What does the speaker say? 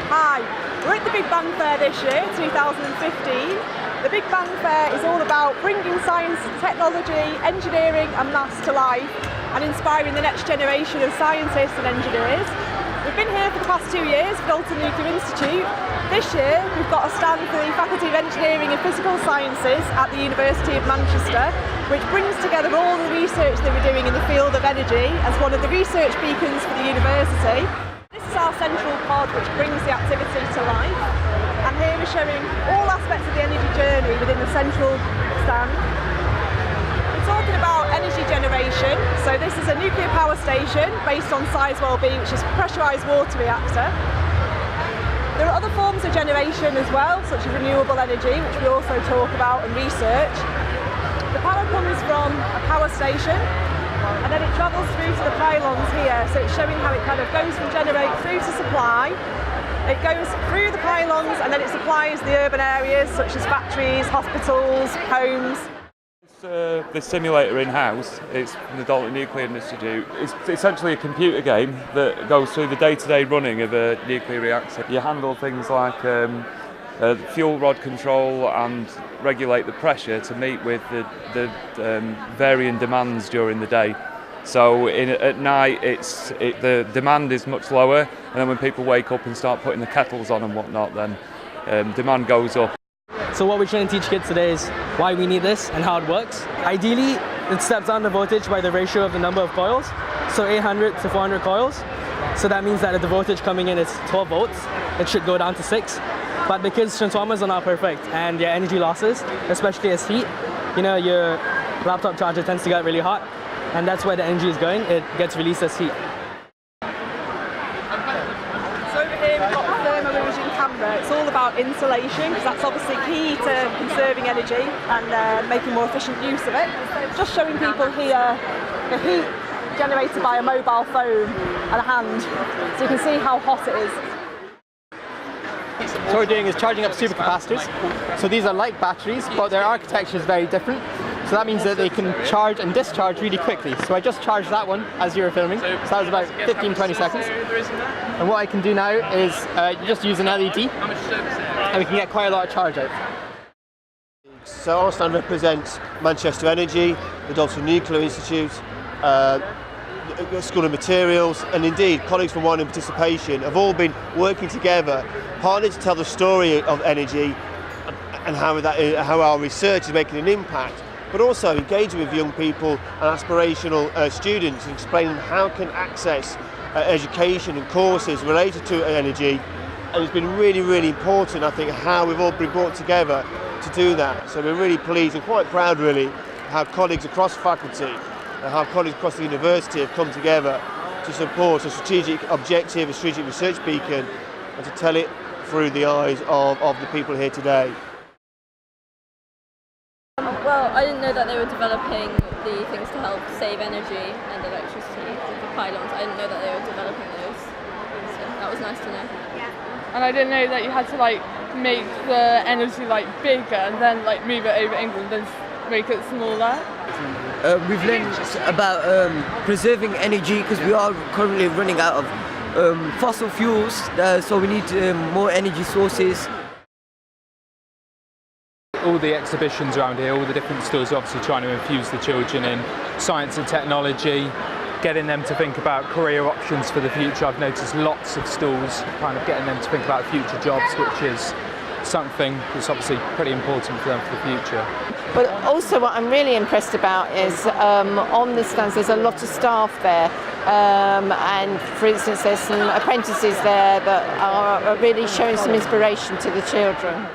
Hi, we're at the Big Bang Fair this year, 2015. The Big Bang Fair is all about bringing science, technology, engineering and maths to life and inspiring the next generation of scientists and engineers. We've been here for the past 2 years for Dalton Nuclear Institute. This year we've got a stand for the Faculty of Engineering and Physical Sciences at the University of Manchester, which brings together all the research that we're doing in the field of energy as one of the research beacons for the university. This is our central pod which brings the activity to life, and here we're showing all aspects of the energy journey within the central stand. We're talking about energy generation, so this is a nuclear power station based on Sizewell B, which is a pressurised water reactor. There are other forms of generation as well, such as renewable energy, which we also talk about and research. The power comes from a power station, and then it travels through to the pylons here, so it's showing how it kind of goes from generate through to supply. It goes through the pylons and then it supplies the urban areas such as factories, hospitals, homes. The simulator in-house, it's from the Dalton Nuclear Institute. It's essentially a computer game that goes through the day-to-day running of a nuclear reactor. You handle things like fuel rod control and regulate the pressure to meet with the varying demands during the day. So at night the demand is much lower, and then when people wake up and start putting the kettles on and whatnot, then demand goes up. So what we're trying to teach kids today is why we need this and how it works. Ideally, it steps down the voltage by the ratio of the number of coils, so 800 to 400 coils. So that means that if the voltage coming in is 12 volts, it should go down to 6. But because transformers are not perfect and their energy losses, especially as heat, your laptop charger tends to get really hot, and that's where the energy is going. It gets released as heat. So over here we've got the thermal imaging camera. It's all about insulation, because that's obviously key to conserving energy and making more efficient use of it. Just showing people here the heat generated by a mobile phone and a hand, so you can see how hot it is. So what we're doing is charging up supercapacitors. So these are like batteries, but their architecture is very different. So that means that they can charge and discharge really quickly. So I just charged that one as you were filming. So that was about 15-20 seconds. And what I can do now is just use an LED, and we can get quite a lot of charge out. So our stand represents Manchester Energy, the Dalton Nuclear Institute, School of Materials, and indeed colleagues from Widening Participation have all been working together, partly to tell the story of energy and how our research is making an impact, but also engaging with young people and aspirational students and explaining how can access education and courses related to energy. And it's been really, really important, I think, how we've all been brought together to do that. So we're really pleased and quite proud, really, how colleagues across faculty and how colleagues across the university have come together to support a strategic objective, a strategic research beacon, and to tell it through the eyes of the people here today. Well, I didn't know that they were developing the things to help save energy and electricity with the pylons. I didn't know that they were developing those, so that was nice to know. And I didn't know that you had to make the energy bigger and then move it over England and make it smaller. We've learned about preserving energy because we are currently running out of fossil fuels, so we need more energy sources. All the exhibitions around here, all the different stores are obviously trying to infuse the children in science and technology, getting them to think about career options for the future. I've noticed lots of stalls kind of getting them to think about future jobs, which is something that's obviously pretty important for them for the future. But also what I'm really impressed about is on the stands there's a lot of staff there, and for instance there's some apprentices there that are really showing some inspiration to the children.